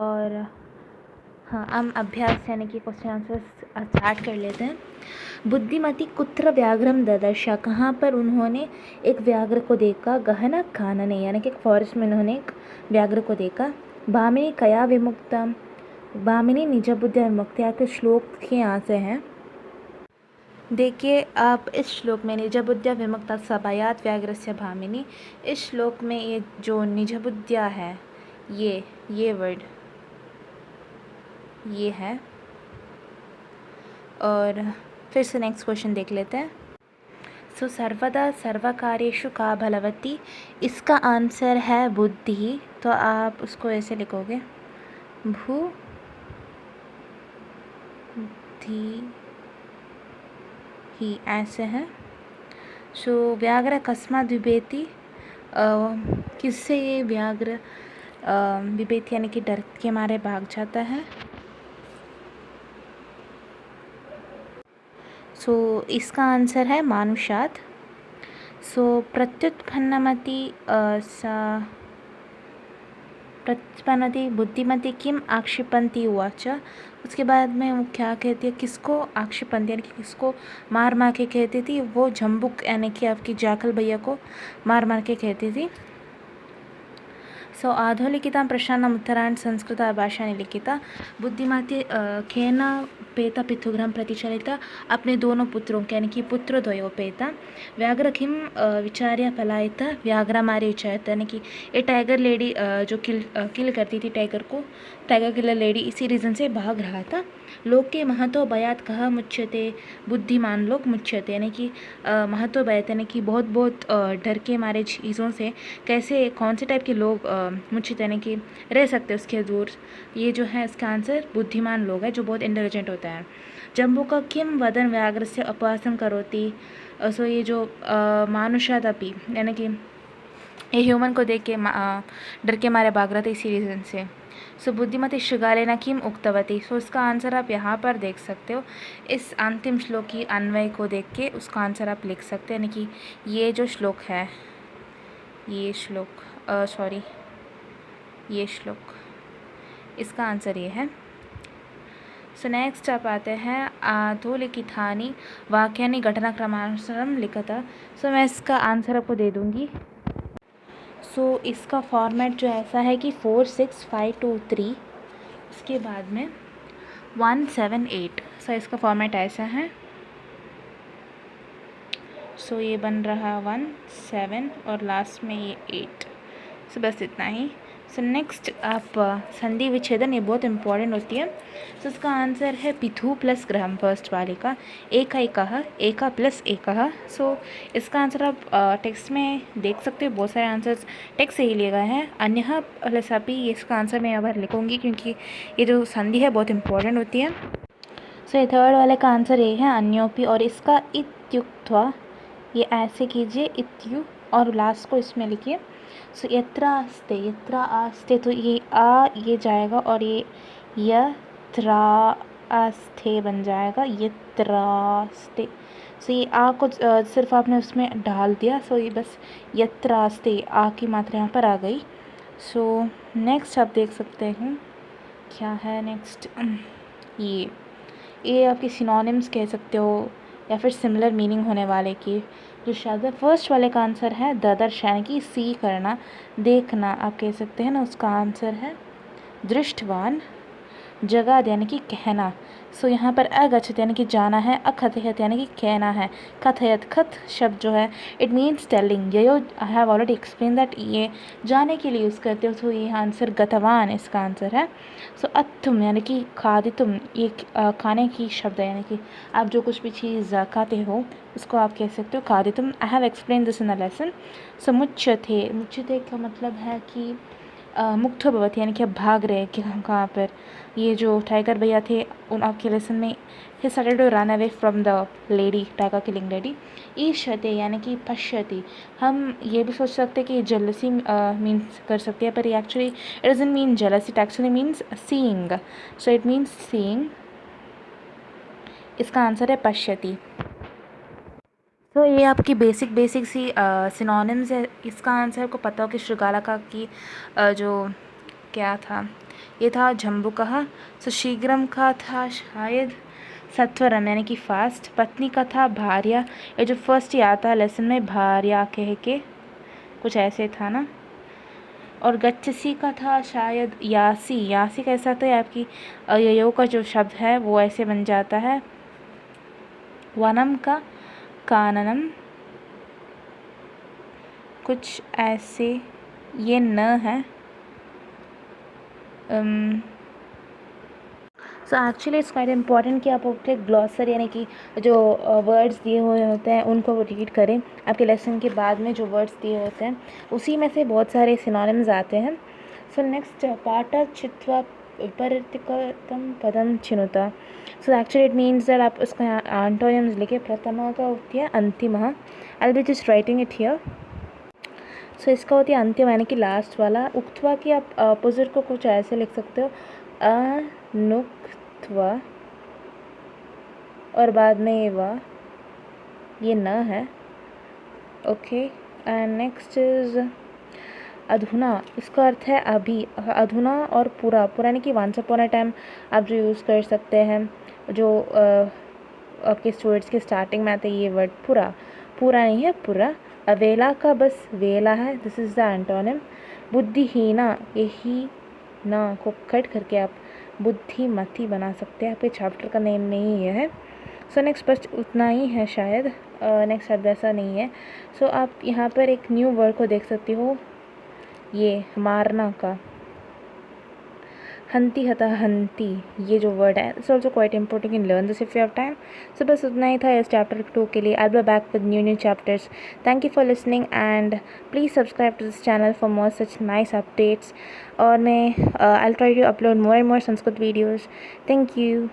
और हाँ, हम अभ्यास यानी कि क्वेश्चन आंसर स्टार्ट कर लेते हैं। बुद्धिमती कुत्र व्याघ्रम ददर्श, कहाँ पर उन्होंने एक व्याघ्र को देखा। गहन कानने यानी कि एक फॉरेस्ट में उन्होंने एक व्याघ्र को देखा। भामिनी कया विमुक्ता, भामिनी निज बुद्धि विमुक्ति, आपके श्लोक के यहाँ से हैं। देखिए आप इस श्लोक में निजबुद्ध्या विमुक्ता सभयात व्याघ्रस्य भामिनी, इस श्लोक में ये जो निजबुद्ध्या है ये वर्ड ये है। और फिर से नेक्स्ट क्वेश्चन देख लेते हैं। सो सर्वदा सर्वकार्येषु का बलवती, इसका आंसर है बुद्धि, तो आप उसको ऐसे लिखोगे भू धी ही, ऐसे है। सो व्याघ्र कस्मात् बिभेति, किससे ये व्याघ्र बिभेति यानी कि डर के मारे भाग जाता है। सो इसका आंसर है मानुषात्। सो प्रत्युत्पन्नमति प्रतिपन्नति बुद्धिमती किम आक्षिपन्ति उवाच, उसके बाद में वो क्या कहती है, किसको आक्षिपन्ति यानी कि किसको मार मार के कहती थी। वो जम्बुक यानी कि आपकी जाखल भैया को मार मार के कहती थी। सो आधोलिखितां प्रश्नानाम् उत्तराणि संस्कृतभाषा लिखिता। बुद्धिमती केन पेता पितृगृहं प्रति चलिता, अपने दोनों पुत्रों के यानी कि पुत्रद्वयों पेता। व्याघ्र किम विचार्य पलायिता, व्याघ्र मारे विचारत, यानी कि ये टाइगर लेडी जो किल करती थी टाइगर को, टाइगर किलर लेडी इसी रीज़न से भाग रहा था। लोके महतो भयात कह मुच्यते, बुद्धिमान लोग मुच्यते यानी कि महतो भयात यानी कि बहुत बहुत डर के मारे चीज़ों से कैसे कौन से टाइप के लोग मुच्यते यानी कि रह सकते उसके दूर। ये जो है इसका आंसर बुद्धिमान लोग है जो बहुत इंटेलिजेंट होता है। जम्बू का किम वदन व्याघ्र से अपवासम करोति, सो ये जो मानुषादपि यानी कि ये ह्यूमन को देख के डर के मारे भाग रहा था इसी रीज़न से। सो बुद्धिमती शृगालेन किम उक्तवती, सो इसका आंसर आप यहाँ पर देख सकते हो। इस अंतिम श्लोक की अन्वय को देख के उसका आंसर आप लिख सकते हैं, यानी कि ये जो श्लोक है ये श्लोक ये श्लोक, इसका आंसर ये है। सो नेक्स्ट आप आते हैं अधोलिखितानि वाक्यानि घटनाक्रमानुसारं लिखता। सो मैं इसका आंसर आपको दे दूँगी। सो इसका फॉर्मेट जो ऐसा है कि 4 6 5 2 3 उसके बाद में 1 7 8। सो इसका फॉर्मेट ऐसा है। सो ये बन रहा 1 7 और लास्ट में ये 8। सो बस इतना ही। सो नेक्स्ट आप संधि विच्छेदन, ये बहुत इंपॉर्टेंट होती है। सो इसका आंसर है पितु प्लस ग्रहम, फर्स्ट वाले का एका प्लस एकः। सो इसका आंसर आप टेक्स्ट में देख सकते हो, बहुत सारे आंसर्स टेक्स्ट से ही लिए गए हैं। अन्यः प्लस अपि, ये इसका आंसर मैं यहाँ पर लिखूँगी क्योंकि ये जो संधि है बहुत इंपॉर्टेंट होती है। सो ये थर्ड वाले का आंसर ये है अन्योपि, और इसका इत्युक्त्वा ये ऐसे कीजिए इत्यु और लास्ट को इसमें लिखिए। सो यत्र आस्ते तो ये आ ये जाएगा और ये यत्र आस्ते बन जाएगा यत्रास्ते। सो ये आ को सिर्फ आपने उसमें डाल दिया। सो ये बस यत्र आस्ते आ की मात्रा यहाँ पर आ गई। सो नेक्स्ट आप देख सकते हैं क्या है नेक्स्ट, ये आपके सिनोनिम्स कह सकते हो या फिर सिमिलर मीनिंग होने वाले की जो शब्द है। फर्स्ट वाले का आंसर है ददर्श यानी कि सी करना, देखना आप कह सकते हैं ना, उसका आंसर है दृष्टवान। जगाद यानी कि कहना। सो यहाँ पर अगच्छत यानी कि जाना है, अकथयत यानी कि कहना है, कथयत खत शब्द जो है इट मीन्स टेलिंग। ये I have already explain that ये जाने के लिए यूज़ करते हो। सो ये आंसर गतवान इसका आंसर है। सो अत्तुम यानी कि खादितुम, ये खाने की शब्द है यानी कि आप जो कुछ भी चीज़ खाते हो उसको आप कह सकते हो खादितुम। I have explain this in a lesson. So मुच्यते का मतलब है कि मुक्त भवति यानी कि अब भाग रहे कहाँ पर। ये जो टाइगर भैया थे उन आपके लेसन में ही started to run away from the lady, tiger killing lady. ईशते यानी कि पश्यति, हम ये भी सोच सकते हैं कि जेलसी मीन्स कर सकते हैं, पर ये actually it doesn't mean jealousy, it actually means seeing. So it means seeing, इसका आंसर है पश्यति। तो ये आपकी बेसिक सी सिनोनिम्स है। इसका आंसर को पता हो कि शृगाला का की जो क्या था, ये था झम्बुकः। सो शीघ्रम का था शायद सत्वरम यानी कि फास्ट। पत्नी का था भार्या, ये जो फर्स्ट ही आता है लेसन में, भार्या कह के कुछ ऐसे था ना। और गच्छसी का था शायद यासी। यासी कैसा आता है आपकी यो का जो शब्द है वो ऐसे बन जाता है। वनम का काननम कुछ ऐसे, ये न है। So actually it's quite important कि आप अपने ग्लॉसर यानी कि जो वर्ड्स दिए हुए होते हैं उनको रीड करें। आपके लेसन के बाद में जो वर्ड्स दिए होते हैं उसी में से बहुत सारे सिनोनिम्स आते हैं। सो नेक्स्ट, पाठ चित्वा विपरीतम पदम चिनुता। So actually it means that आप उसका एंटोनिम्स लिखे। प्रथमा का होती है अंतिम। I be just writing it here. So इसका होती है अंतिम यानी कि लास्ट वाला। उक्त्वा की आप अपोजिट को कुछ ऐसे लिख सकते हो, अनुक्त्वा और बाद में ये न है। ओके, एंड नेक्स्ट इज अधुना। इसका अर्थ है अभी। अधुना और पूरा यानी कि वंस अपॉन अ टाइम आप जो यूज़ कर सकते हैं, जो आपके स्टूडेंट्स के स्टार्टिंग में आते हैं ये वर्ड पूरा नहीं है, पूरा। अवेला का बस वेला है, दिस इज़ द एंटोनिम। बुद्धिहीना, यही ना को कट करके आप बुद्धिमती बना सकते हैं। आपके चैप्टर का नेम नहीं ये है। सो नेक्स्ट बस उतना ही है शायद, नेक्स्ट शब्द ऐसा नहीं है। सो आप यहाँ पर एक न्यू वर्ड को देख सकती हो, ये मारना का हंती हता हंती, ये जो वर्ड है it's also quite important in learn this if you have time. So बस उतना ही था इस चैप्टर 2 के लिए। I will be back with new chapters. Thank you for listening and please subscribe to this channel for more such nice updates. और मैं I will try to upload more and more Sanskrit videos. Thank you.